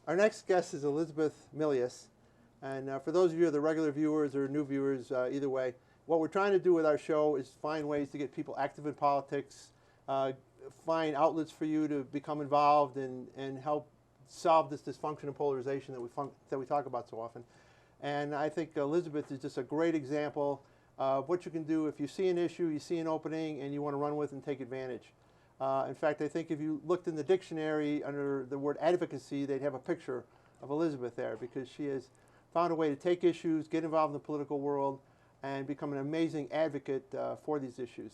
Our next guest is Elizabeth Milias, and for those of you who are the regular viewers or new viewers, either way, what we're trying to do with our show is find ways to get people active in politics, find outlets for you to become involved and help solve this dysfunction and polarization that we talk about so often. And I think Elizabeth is just a great example of what you can do if you see an issue, you see an opening, and you want to run with and take advantage. In fact, I think if you looked in the dictionary under the word advocacy, they'd have a picture of Elizabeth there, because she has found a way to take issues, get involved in the political world, and become an amazing advocate for these issues.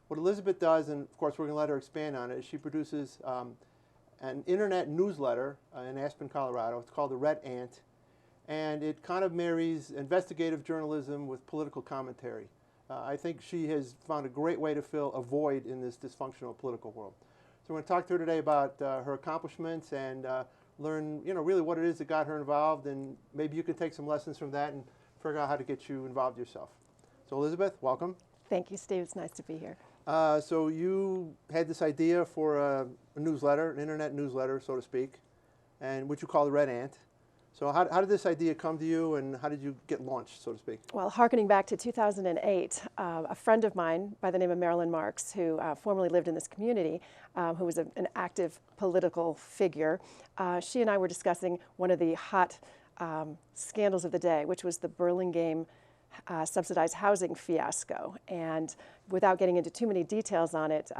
What Elizabeth does, and of course we're going to let her expand on it, is she produces an internet newsletter in Aspen, Colorado. It's called The Red Ant, and it kind of marries investigative journalism with political commentary. I think she has found a great way to fill a void in this dysfunctional political world. So we're going to talk to her today about her accomplishments and learn, really what it is that got her involved, and maybe you can take some lessons from that and figure out how to get you involved yourself. So Elizabeth, welcome. Thank you, Steve. It's nice to be here. So you had this idea for a newsletter, an internet newsletter, so to speak, and which you call the Red Ant. So how did this idea come to you, and how did you get launched, so to speak? Well, hearkening back to 2008, a friend of mine by the name of Marilyn Marks, who formerly lived in this community, who was an active political figure, she and I were discussing one of the hot scandals of the day, which was the Burlingame subsidized housing fiasco. And without getting into too many details on it,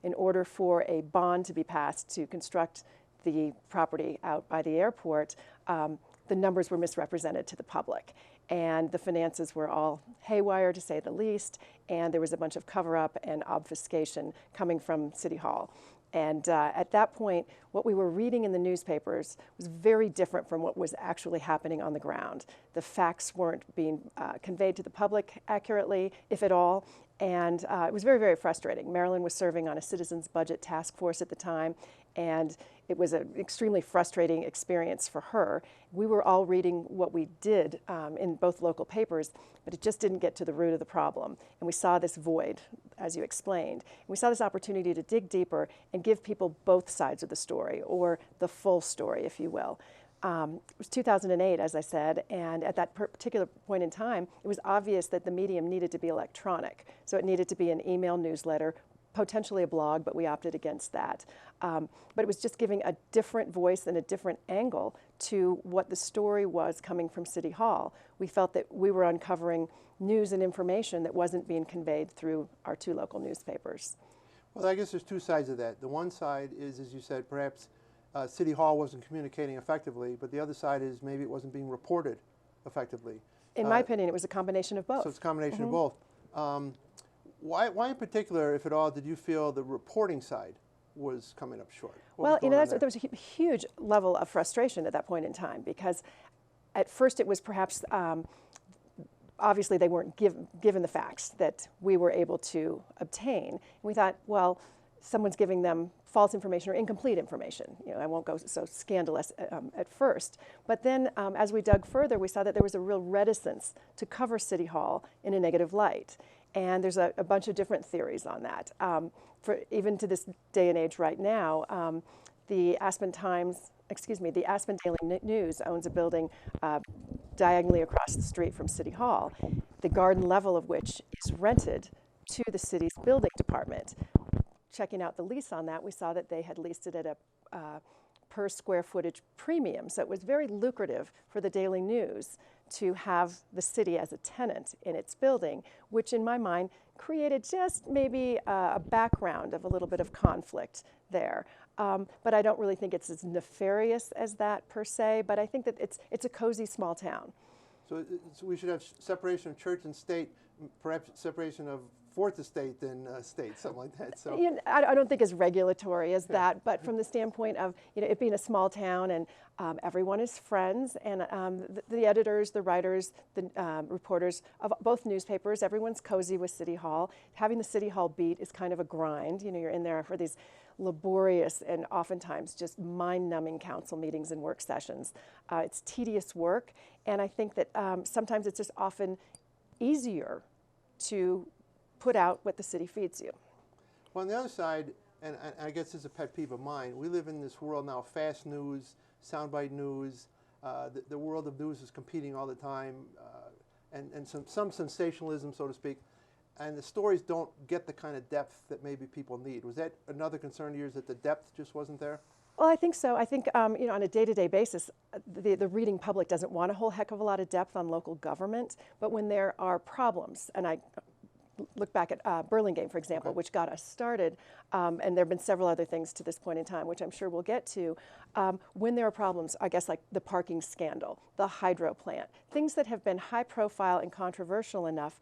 in order for a bond to be passed to construct the property out by the airport, the numbers were misrepresented to the public. And the finances were all haywire, to say the least, and there was a bunch of cover-up and obfuscation coming from City Hall. And at that point, what we were reading in the newspapers was very different from what was actually happening on the ground. The facts weren't being conveyed to the public accurately, if at all, and it was very, very frustrating. Marilyn was serving on a citizens budget task force at the time, and it was an extremely frustrating experience for her. We were all reading what we did in both local papers, but it just didn't get to the root of the problem. And we saw this void, as you explained. And we saw this opportunity to dig deeper and give people both sides of the story, or the full story, if you will. It was 2008, as I said, and at that particular point in time, it was obvious that the medium needed to be electronic. So it needed to be an email newsletter, potentially a blog, but we opted against that. But it was just giving a different voice and a different angle to what the story was coming from City Hall. We felt that we were uncovering news and information that wasn't being conveyed through our two local newspapers. Well, I guess there's two sides of that. The one side is, as you said, perhaps City Hall wasn't communicating effectively, but the other side is maybe it wasn't being reported effectively. In my opinion, it was a combination of both. So it's a combination of both. Why in particular, if at all, did you feel the reporting side was coming up short? Well, there was a huge level of frustration at that point in time, because at first it was perhaps, obviously they weren't given the facts that we were able to obtain. And we thought, well, someone's giving them false information or incomplete information. I won't go so scandalous at first. But then as we dug further, we saw that there was a real reticence to cover City Hall in a negative light. And there's a bunch of different theories on that. Even to this day and age right now, the Aspen Daily News owns a building diagonally across the street from City Hall, the garden level of which is rented to the city's building department. Checking out the lease on that, we saw that they had leased it at a per square footage premium. So it was very lucrative for the Daily News to have the city as a tenant in its building, which in my mind created just maybe a background of a little bit of conflict there. But I don't really think it's as nefarious as that per se, but I think that it's a cozy small town. So we should have separation of church and state, perhaps separation of fourth estate than state, something like that. So I don't think as regulatory as that, but from the standpoint of it being a small town and everyone is friends, and the editors, the writers, the reporters of both newspapers, everyone's cozy with City Hall. Having the City Hall beat is kind of a grind. You're in there for these laborious and oftentimes just mind-numbing council meetings and work sessions. It's tedious work, and I think that sometimes it's just often easier to put out what the city feeds you. Well, on the other side, and I guess this is a pet peeve of mine, we live in this world now, fast news, soundbite news. The world of news is competing all the time, and some sensationalism, so to speak. And the stories don't get the kind of depth that maybe people need. Was that another concern of yours, that the depth just wasn't there? Well, I think so. I think on a day-to-day basis, the reading public doesn't want a whole heck of a lot of depth on local government. But when there are problems, and I look back at Burlingame, for example, which got us started, and there have been several other things to this point in time, which I'm sure we'll get to. When there are problems, I guess like the parking scandal, the hydro plant, things that have been high profile and controversial enough,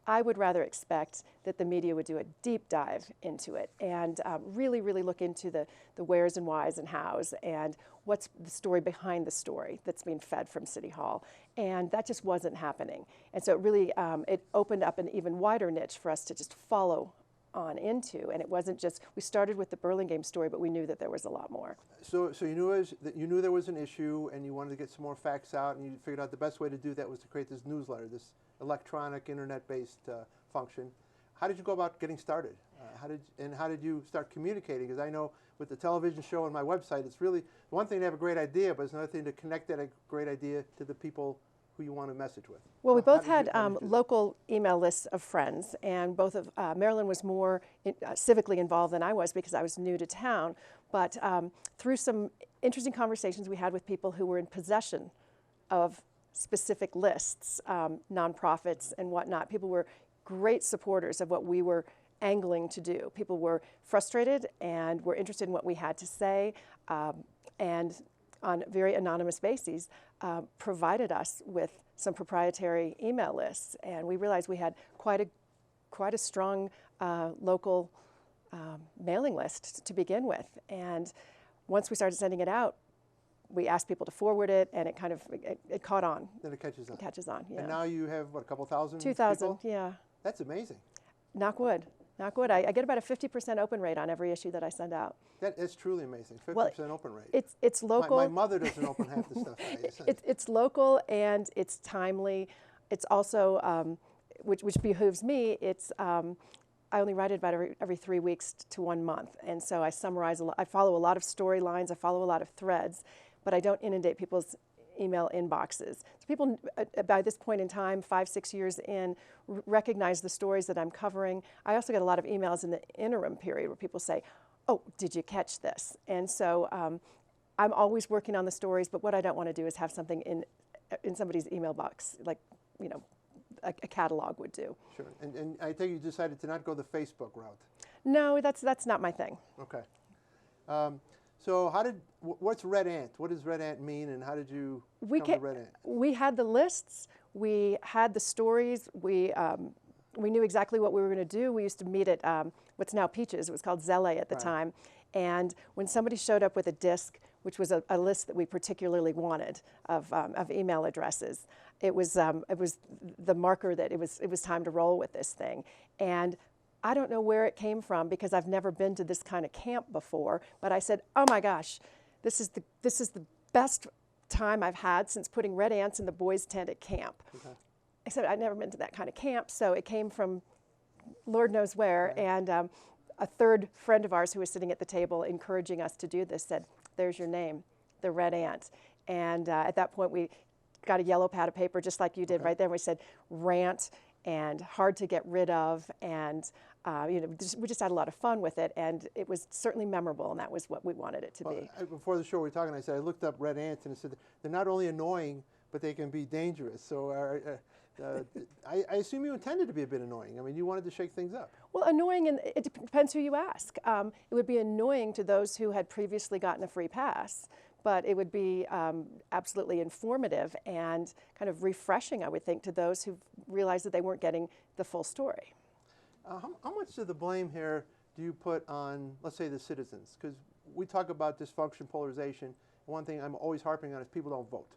I would rather expect that the media would do a deep dive into it and really, really look into the wheres and whys and hows and what's the story behind the story that's being fed from City Hall. And that just wasn't happening. And so it really, it opened up an even wider niche for us to just follow on into. And it wasn't just, we started with the Burlingame story, but we knew that there was a lot more. So you knew there was an issue, and you wanted to get some more facts out, and you figured out the best way to do that was to create this newsletter, this electronic, internet-based function. How did you go about getting started? How did you start communicating? Because I know with the television show and my website, it's really one thing to have a great idea, but it's another thing to connect that great idea to the people who you want to message with. Well, we both had local email lists of friends, and both of Marilyn was more civically involved than I was because I was new to town. But through some interesting conversations we had with people who were in possession of specific lists, nonprofits and whatnot, people were great supporters of what we were angling to do. People were frustrated and were interested in what we had to say, and on very anonymous bases, provided us with some proprietary email lists. And we realized we had quite a strong local mailing list to begin with. And once we started sending it out, we asked people to forward it, and it kind of it caught on. Then it catches on. It catches on, yeah. And now you have, what, a couple thousand 2,000, people? yeah. That's amazing. Knock wood. Knock wood. I get about a 50% open rate on every issue that I send out. That is truly amazing, 50% Well, open rate. It's local. My mother doesn't open half the stuff I send. It's local and it's timely. It's also, which behooves me, it's, I only write it about every 3 weeks to 1 month. And so I summarize a lot. I follow a lot of storylines. I follow a lot of threads, but I don't inundate people's email inboxes. So people, by this point in time, 5, 6 years in, recognize the stories that I'm covering. I also get a lot of emails in the interim period where people say, oh, did you catch this? And so I'm always working on the stories, but what I don't want to do is have something in somebody's email box, like, you know, a catalog would do. Sure. And I think you decided to not go the Facebook route. No, that's not my thing. Okay. So what's Red Ant? What does Red Ant mean, and how did you come to Red Ant? We had the lists, we had the stories, we knew exactly what we were going to do. We used to meet at what's now Peaches. It was called Zelle at the time. And when somebody showed up with a disc, which was a list that we particularly wanted of email addresses, it was the marker that it was time to roll with this thing. And I don't know where it came from because I've never been to this kind of camp before, but I said, oh my gosh, this is the best time I've had since putting red ants in the boys' tent at camp. Okay. Except I'd never been to that kind of camp, so it came from Lord knows where. Right. And a third friend of ours who was sitting at the table encouraging us to do this said, there's your name, the Red Ant. And at that point we got a yellow pad of paper just like you did right there. And we said rant and hard to get rid of, and we just had a lot of fun with it, and it was certainly memorable, and that was what we wanted it to be. Before the show we were talking, I said I looked up red ants, and it said they're not only annoying, but they can be dangerous. So I assume you intended to be a bit annoying. I mean, you wanted to shake things up. Well, annoying, and it depends who you ask. It would be annoying to those who had previously gotten a free pass, but it would be absolutely informative and kind of refreshing, I would think, to those who realized that they weren't getting the full story. How much of the blame here do you put on, let's say, the citizens? Because we talk about dysfunction, polarization. One thing I'm always harping on is people don't vote.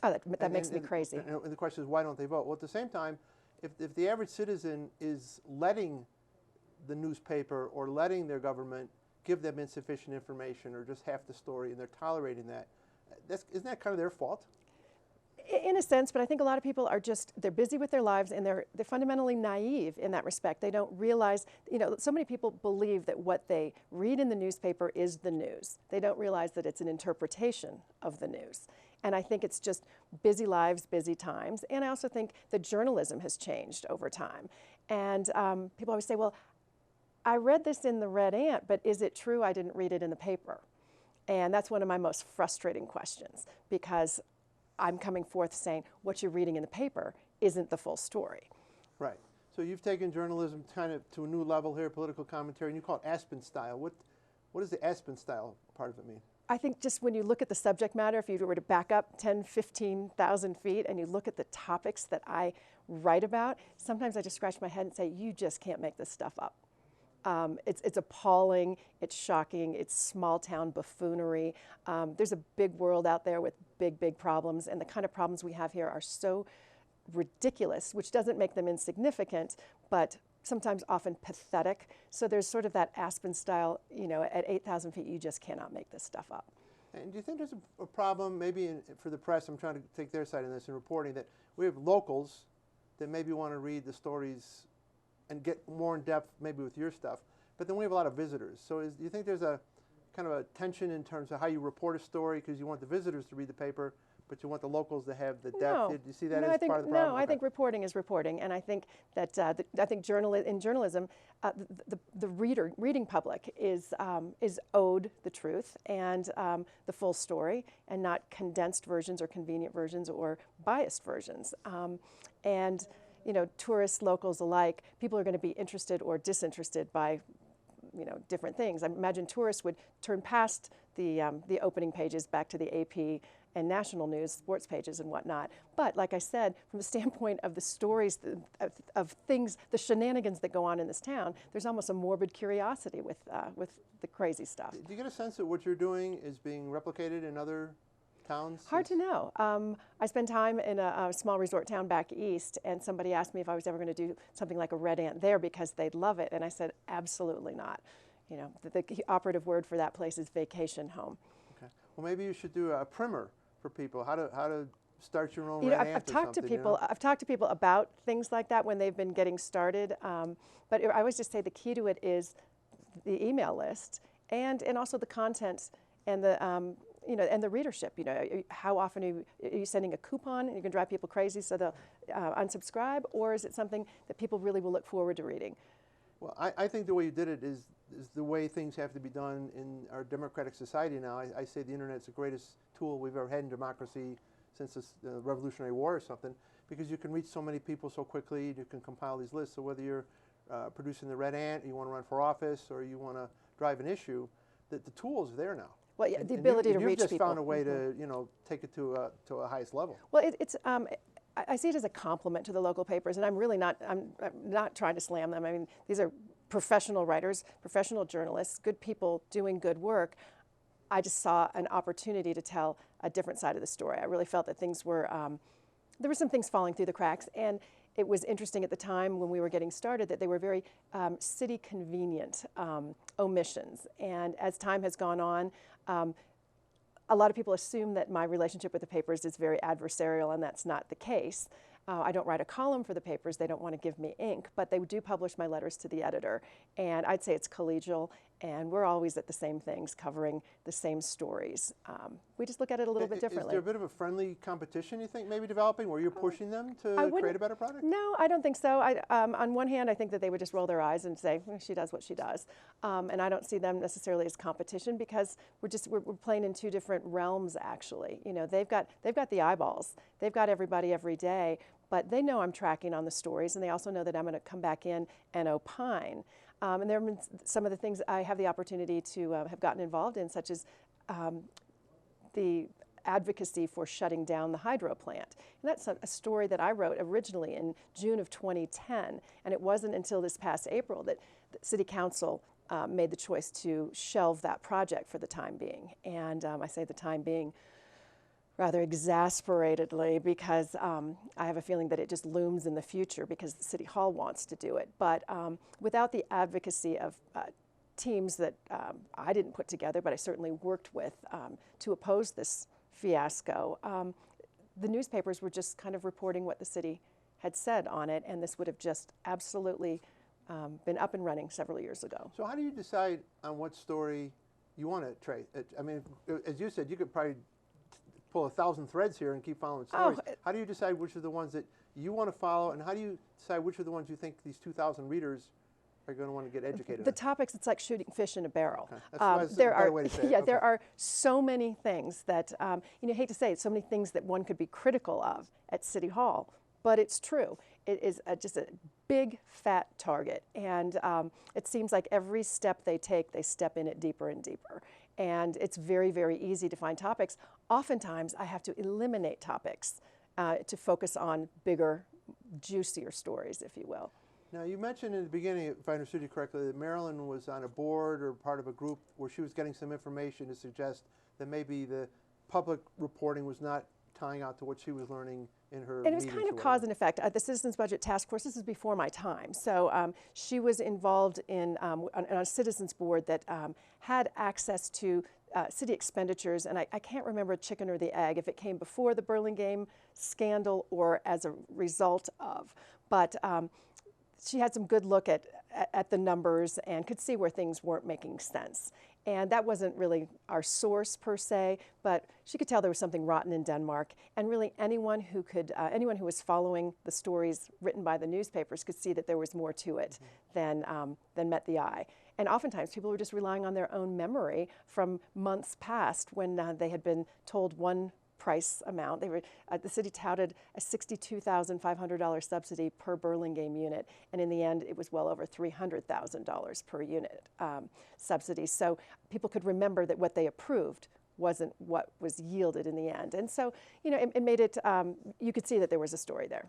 Oh, that makes me crazy. And the question is, why don't they vote? Well, at the same time, if the average citizen is letting the newspaper or letting their government give them insufficient information or just half the story, and they're tolerating that, isn't that kind of their fault? In a sense, but I think a lot of people are just, they're busy with their lives and they're fundamentally naive in that respect. They don't realize, so many people believe that what they read in the newspaper is the news. They don't realize that it's an interpretation of the news. And I think it's just busy lives, busy times. And I also think that journalism has changed over time. And people always say, well, I read this in the Red Ant, but is it true I didn't read it in the paper? And that's one of my most frustrating questions, because I'm coming forth saying what you're reading in the paper isn't the full story. Right. So you've taken journalism kind of to a new level here, political commentary, and you call it Aspen style. What does the Aspen style part of it mean? I think just when you look at the subject matter, if you were to back up 10, 15,000 feet and you look at the topics that I write about, sometimes I just scratch my head and say, you just can't make this stuff up. It's appalling, it's shocking, it's small town buffoonery. There's a big world out there with big, big problems, and the kind of problems we have here are so ridiculous, which doesn't make them insignificant, but sometimes often pathetic. So there's sort of that Aspen style, at 8,000 feet, you just cannot make this stuff up. And do you think there's a problem, maybe for the press, I'm trying to take their side in this in reporting, that we have locals that maybe want to read the stories and get more in depth maybe with your stuff, but then we have a lot of visitors. So do you think there's a kind of a tension in terms of how you report a story, because you want the visitors to read the paper, but you want the locals to have the depth? No. Do you see that as part of the problem? No, I think reporting is reporting, and I think that in journalism, the reading public is owed the truth and the full story, and not condensed versions or convenient versions or biased versions. And tourists, locals alike, people are going to be interested or disinterested by different things. I imagine tourists would turn past the opening pages back to the AP and national news, sports pages and whatnot. But like I said, from the standpoint of the stories of things, the shenanigans that go on in this town, there's almost a morbid curiosity with the crazy stuff. Do you get a sense that what you're doing is being replicated in other towns? Hard to know. I spent time in a small resort town back east, and somebody asked me if I was ever going to do something like a Red Ant there because they'd love it, and I said absolutely not. The operative word for that place is vacation home. Okay. Well, maybe you should do a primer for people, how to start your own Red Ant I've talked to people. I've talked to people about things like that when they've been getting started. But I always just say the key to it is the email list and also the content and the and the readership. How often are you sending a coupon and you're going to drive people crazy so they'll unsubscribe, or is it something that people really will look forward to reading? Well, I think the way you did it is the way things have to be done in our democratic society now. I say the internet's the greatest tool we've ever had in democracy since the Revolutionary War or something, because you can reach so many people so quickly, you can compile these lists. So whether you're producing the Red Ant, you want to run for office, or you want to drive an issue, the tool is there now. Well, yeah, the ability to reach people. You've just found a way to take it to a highest level. Well, I see it as a compliment to the local papers, and I'm not trying to slam them. I mean, these are professional writers, professional journalists, good people doing good work. I just saw an opportunity to tell a different side of the story. I really felt that things were, there were some things falling through the cracks, and it was interesting at the time when we were getting started that they were very city convenient omissions. And as time has gone on, a lot of people assume that my relationship with the papers is very adversarial, and that's not the case. I don't write a column for the papers. They don't want to give me ink, but they do publish my letters to the editor. And I'd say it's collegial, and we're always at the same things, covering the same stories. We just look at it a little bit differently. Is there a bit of a friendly competition, you think, maybe developing, where you're pushing them to create a better product? No, I don't think so. On one hand, I think that they would just roll their eyes and say, well, she does what she does. And I don't see them necessarily as competition, because we're playing in two different realms, actually. They've got the eyeballs. They've got everybody every day, but they know I'm tracking on the stories, and they also know that I'm going to come back in and opine. And there have been some of the things I have the opportunity to have gotten involved in, such as the advocacy for shutting down the hydro plant. And that's a story that I wrote originally in June of 2010, and it wasn't until this past April that the City Council made the choice to shelve that project for the time being. And I say the time being rather exasperatedly, because I have a feeling that it just looms in the future because the City Hall wants to do it. But without the advocacy of teams that I didn't put together, but I certainly worked with to oppose this fiasco, the newspapers were just kind of reporting what the city had said on it, and this would have just absolutely been up and running several years ago. So how do you decide on what story you want to trace? I mean, as you said, you could probably pull 1,000 threads here and keep following stories. How do you decide which are the ones that you want to follow, and how do you decide which are the ones you think these 2,000 readers are going to want to get educated The on? topics, it's like shooting fish in a barrel. Okay. That's a better way to say it. Yeah, Okay. there are so many things that, you hate to say it, so many things that one could be critical of at City Hall, but it's true. It is just a big, fat target, and it seems like every step they take, they step in it deeper and deeper. And it's very, very easy to find topics. Oftentimes, I have to eliminate topics to focus on bigger, juicier stories, if you will. Now, you mentioned in the beginning, if I understood you correctly, that Marilyn was on a board or part of a group where she was getting some information to suggest that maybe the public reporting was not tying out to what she was learning in her And it was meetings kind or of whatever. cause and effect. The Citizens Budget Task Force, this is before my time. So she was involved in on a citizens board that had access to city expenditures, and I can't remember chicken or the egg, if it came before the Burlingame scandal or as a result of. But she had some good look at the numbers and could see where things weren't making sense. And that wasn't really our source per se, but she could tell there was something rotten in Denmark. And really, anyone who was following the stories written by the newspapers could see that there was more to it than met the eye. And oftentimes, people were just relying on their own memory from months past when they had been told one price amount. The city touted a $62,500 subsidy per Burlingame unit, and in the end, it was well over $300,000 per unit subsidy. So people could remember that what they approved wasn't what was yielded in the end. And so, it made it, you could see that there was a story there.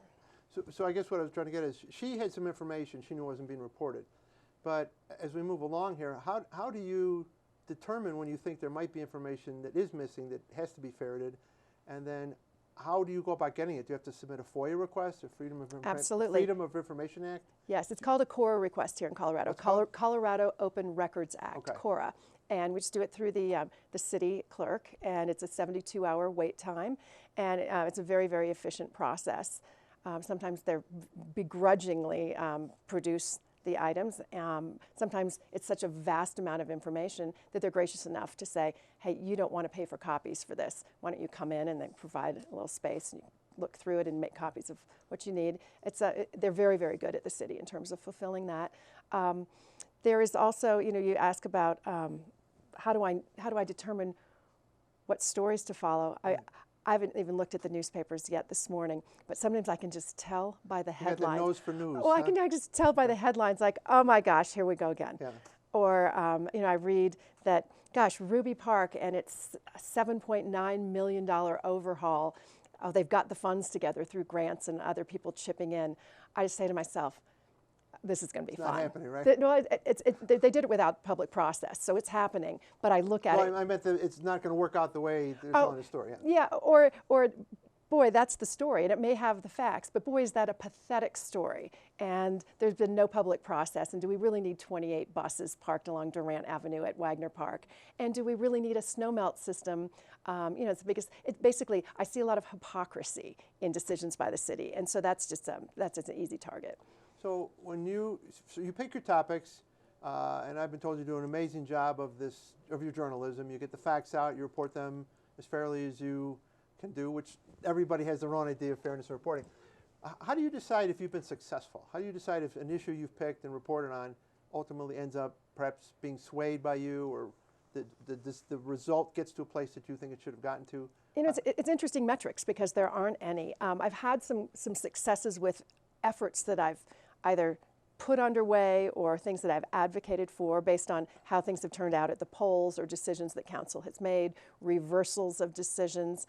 So I guess what I was trying to get is, she had some information she knew wasn't being reported. But as we move along here, how do you determine when you think there might be information that is missing that has to be ferreted? And then how do you go about getting it? Do you have to submit a FOIA request, or Freedom of Information Act? Yes, it's called a CORA request here in Colorado. What's called? Colorado Open Records Act, Okay. CORA. And we just do it through the city clerk, and it's a 72-hour wait time. And it's a very, very efficient process. Sometimes they're begrudgingly produce the items. Sometimes it's such a vast amount of information that they're gracious enough to say, hey, you don't want to pay for copies for this. Why don't you come in and then provide a little space and you look through it and make copies of what you need. They're very, very good at the city in terms of fulfilling that. There is also, you ask about how do I determine what stories to follow. I haven't even looked at the newspapers yet this morning, but sometimes I can just tell by the headlines. You got the nose for news. Well, huh? I just tell by the headlines, like, oh my gosh, here we go again. Yeah. Or, I read that, gosh, Ruby Park and its $7.9 million overhaul, they've got the funds together through grants and other people chipping in. I just say to myself, this is going to be It's fine. not happening, right? No, they did it without public process, so it's happening. But I look at it. I meant that it's not going to work out the way they're telling the story. Yeah, or boy, that's the story, and it may have the facts, but boy, is that a pathetic story. And there's been no public process. And do we really need 28 buses parked along Durant Avenue at Wagner Park? And do we really need a snowmelt system? It's the biggest. Basically, I see a lot of hypocrisy in decisions by the city, and so that's just an easy target. So when you pick your topics, and I've been told you do an amazing job of your journalism. You get the facts out, you report them as fairly as you can do, which everybody has their own idea of fairness in reporting. How do you decide if you've been successful? How do you decide if an issue you've picked and reported on ultimately ends up perhaps being swayed by you, or the result gets to a place that you think it should have gotten to? It's interesting metrics because there aren't any. I've had some successes with efforts that I've either put underway or things that I've advocated for based on how things have turned out at the polls or decisions that council has made, reversals of decisions.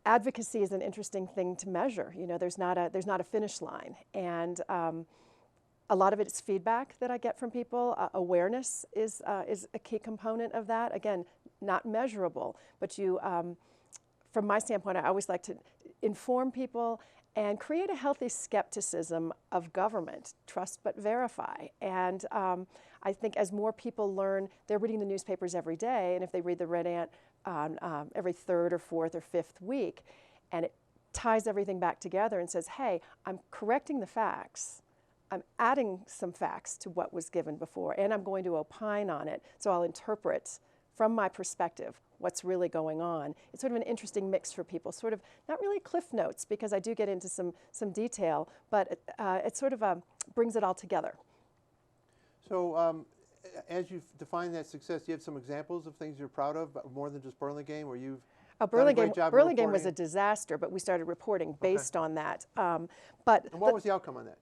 Advocacy is an interesting thing to measure. There's not a finish line, and a lot of it is feedback that I get from people. Awareness is a key component of that. Again, not measurable, but from my standpoint, I always like to inform people and create a healthy skepticism of government. Trust but verify. And I think as more people learn, they're reading the newspapers every day, and if they read the Red Ant on every third or fourth or fifth week, and it ties everything back together and says, hey, I'm correcting the facts. I'm adding some facts to what was given before, and I'm going to opine on it. So I'll interpret from my perspective what's really going on. It's sort of an interesting mix for people, sort of not really cliff notes, because I do get into some detail, but it sort of brings it all together. So as you've defined that success, do you have some examples of things you're proud of, more than just Burlingame, where you've done a great job of Burlingame was a reporting? disaster, but we started reporting based on that. And what was the outcome on that?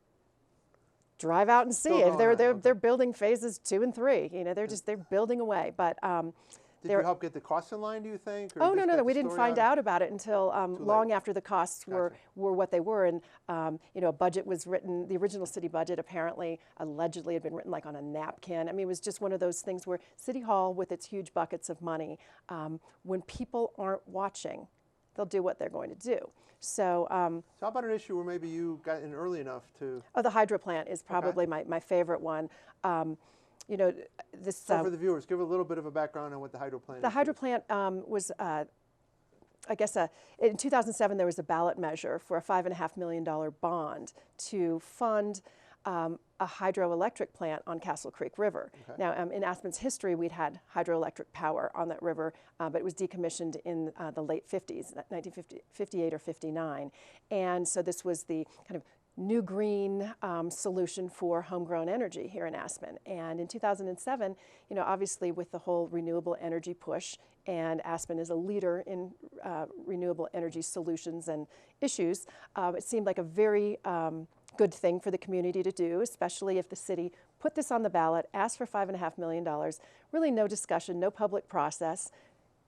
Drive out and see Still it. going on, okay. They're building phases 2 and 3. You know, they're building away. But did you help get the costs in line, do you think? Or oh, you no, just no, got no. the We didn't story find out about it until long late. after the costs were what they were. And, you know, a budget was written, the original city budget apparently, allegedly had been written like on a napkin. I mean, it was just one of those things where City Hall, with its huge buckets of money, when people aren't watching, they'll do what they're going to do. So, So how about an issue where maybe you got in early enough to... Oh, the hydro plant is probably my favorite one. You know, this... So for the viewers, give a little bit of a background on what the hydro plant is. The hydro plant was, I guess, in 2007 there was a ballot measure for a $5.5 million bond to fund a hydroelectric plant on Castle Creek River. Okay. Now, in Aspen's history, we'd had hydroelectric power on that river, but it was decommissioned in the late 50s, 1958 or 59. And so this was the kind of new green solution for homegrown energy here in Aspen. And in 2007, you know, obviously with the whole renewable energy push, and Aspen is a leader in renewable energy solutions and issues, it seemed like a very good thing for the community to do, especially if the city put this on the ballot, asked for $5.5 million, really no discussion, no public process.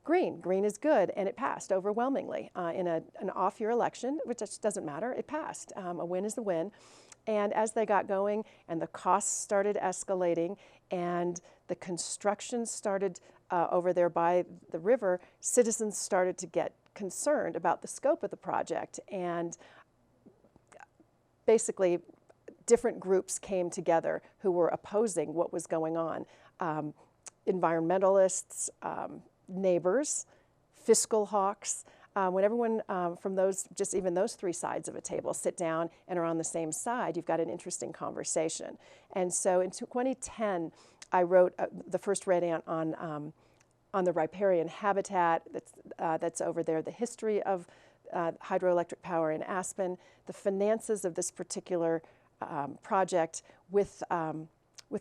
Green is good, and it passed overwhelmingly in an off-year election, which just doesn't matter, it passed. A win is a win. And as they got going and the costs started escalating and the construction started over there by the river, citizens started to get concerned about the scope of the project. And basically, different groups came together who were opposing what was going on. Environmentalists, neighbors, fiscal hawks. When everyone from those, just even those three sides of a table sit down and are on the same side, you've got an interesting conversation. And so in 2010, I wrote the first radiant on the riparian habitat that's over there, the history of hydroelectric power in Aspen, the finances of this particular project with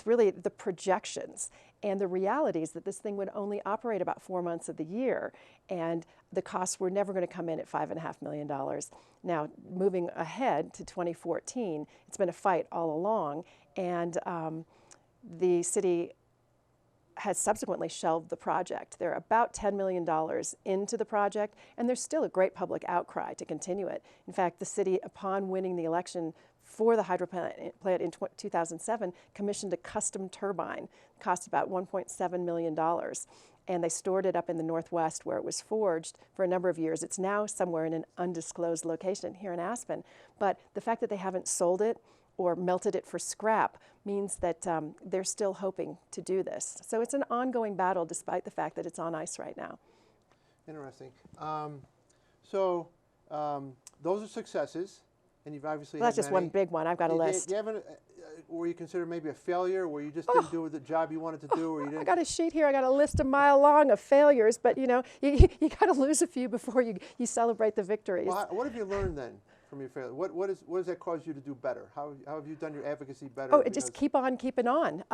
really the projections and the realities that this thing would only operate about 4 months of the year, and the costs were never going to come in at $5.5 million. Now, moving ahead to 2014, it's been a fight all along, and the city has subsequently shelved the project. They're about $10 million into the project, and there's still a great public outcry to continue it. In fact, the city, upon winning the election for the hydro plant in 2007, commissioned a custom turbine. It cost about $1.7 million. And they stored it up in the Northwest where it was forged for a number of years. It's now somewhere in an undisclosed location here in Aspen. But the fact that they haven't sold it or melted it for scrap means that they're still hoping to do this. So it's an ongoing battle despite the fact that it's on ice right now. Interesting. Those are successes, and you've obviously Well, had that's just many. one big one. I've got a list. Do you have were you considered maybe a failure, where you just didn't do the job you wanted to do, or you didn't? I got a sheet here. I got a list a mile long of failures, but you know, you got to lose a few before you celebrate the victories. Well, what have you learned then from your failure? What does that cause you to do better? How have you done your advocacy better? Oh, just keep on keeping on.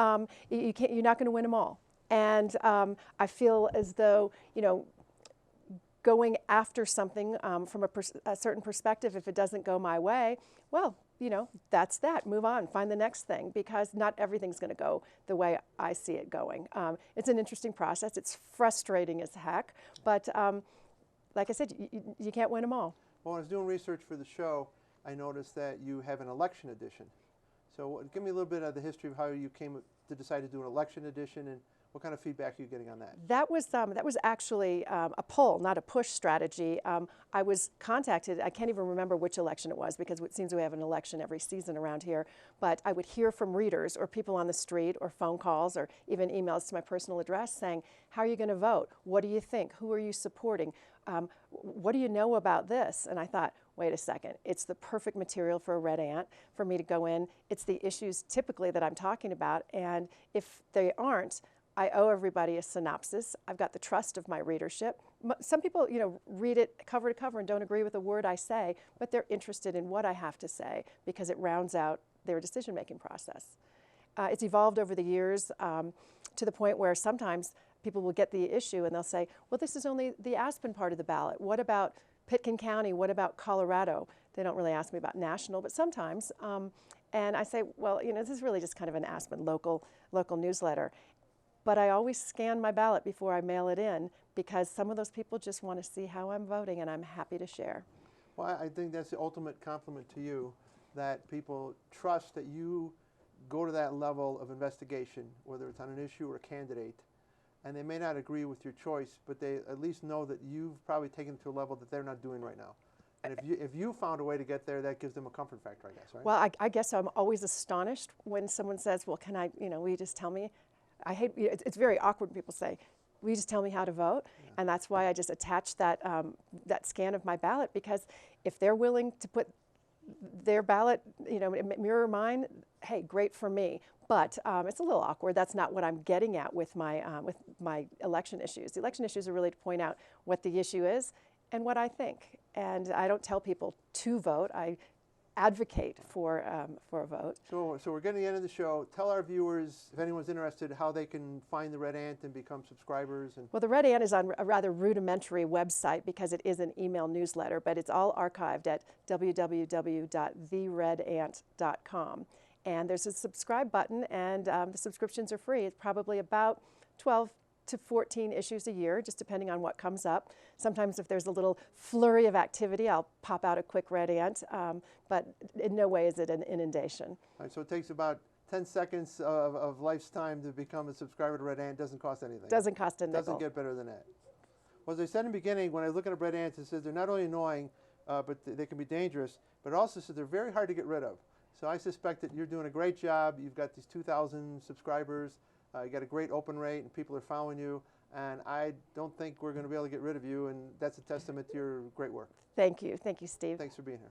You're not going to win them all, and I feel as though, you know, going after something from a certain perspective, if it doesn't go my way, well, you know, that's that. Move on, find the next thing, because not everything's going to go the way I see it going. It's an interesting process. It's frustrating as heck, but like I said, you can't win them all. Well, when I was doing research for the show, I noticed that you have an election edition. So give me a little bit of the history of how you came to decide to do an election edition, and What kind of feedback are you getting on that? That was actually a pull, not a push strategy. I was contacted, I can't even remember which election it was because it seems we have an election every season around here, but I would hear from readers or people on the street or phone calls or even emails to my personal address saying, how are you going to vote? What do you think? Who are you supporting? What do you know about this? And I thought, wait a second, it's the perfect material for a red ant for me to go in. It's the issues typically that I'm talking about, and if they aren't, I owe everybody a synopsis. I've got the trust of my readership. Some people, read it cover to cover and don't agree with a word I say, but they're interested in what I have to say because it rounds out their decision-making process. It's evolved over the years to the point where sometimes people will get the issue and they'll say, well, this is only the Aspen part of the ballot. What about Pitkin County? What about Colorado? They don't really ask me about national, but sometimes. And I say, well, this is really just kind of an Aspen local newsletter. But I always scan my ballot before I mail it in because some of those people just want to see how I'm voting, and I'm happy to share. Well, I think that's the ultimate compliment to you, that people trust that you go to that level of investigation, whether it's on an issue or a candidate, and they may not agree with your choice, but they at least know that you've probably taken it to a level that they're not doing right now. And if you found a way to get there, that gives them a comfort factor, I guess, right? Well, I guess I'm always astonished when someone says, well, can I, will you just tell me? I hate, it's very awkward when people say, will you just tell me how to vote? Yeah. And that's why I just attach that, that scan of my ballot, because if they're willing to put their ballot, mirror mine, hey, great for me. But it's a little awkward. That's not what I'm getting at with my election issues. The election issues are really to point out what the issue is and what I think. And I don't tell people to vote. I advocate for a vote. So we're getting to the end of the show. Tell our viewers, if anyone's interested, how they can find the Red Ant and become subscribers. Well, the Red Ant is on a rather rudimentary website because it is an email newsletter, but it's all archived at www.theredant.com. And there's a subscribe button, and the subscriptions are free. It's probably about 12 to 14 issues a year, just depending on what comes up. Sometimes if there's a little flurry of activity, I'll pop out a quick Red Ant, but in no way is it an inundation. All right, so it takes about 10 seconds of life's time to become a subscriber to Red Ant. Doesn't cost anything. Doesn't cost a nickel. Doesn't get better than that. Well, as I said in the beginning, when I look at Red Ants, it says they're not only annoying, but they can be dangerous, but it also says they're very hard to get rid of. So I suspect that you're doing a great job. You've got these 2,000 subscribers. You got a great open rate, and people are following you. And I don't think we're going to be able to get rid of you, and that's a testament to your great work. Thank you. Thank you, Steve. Thanks for being here.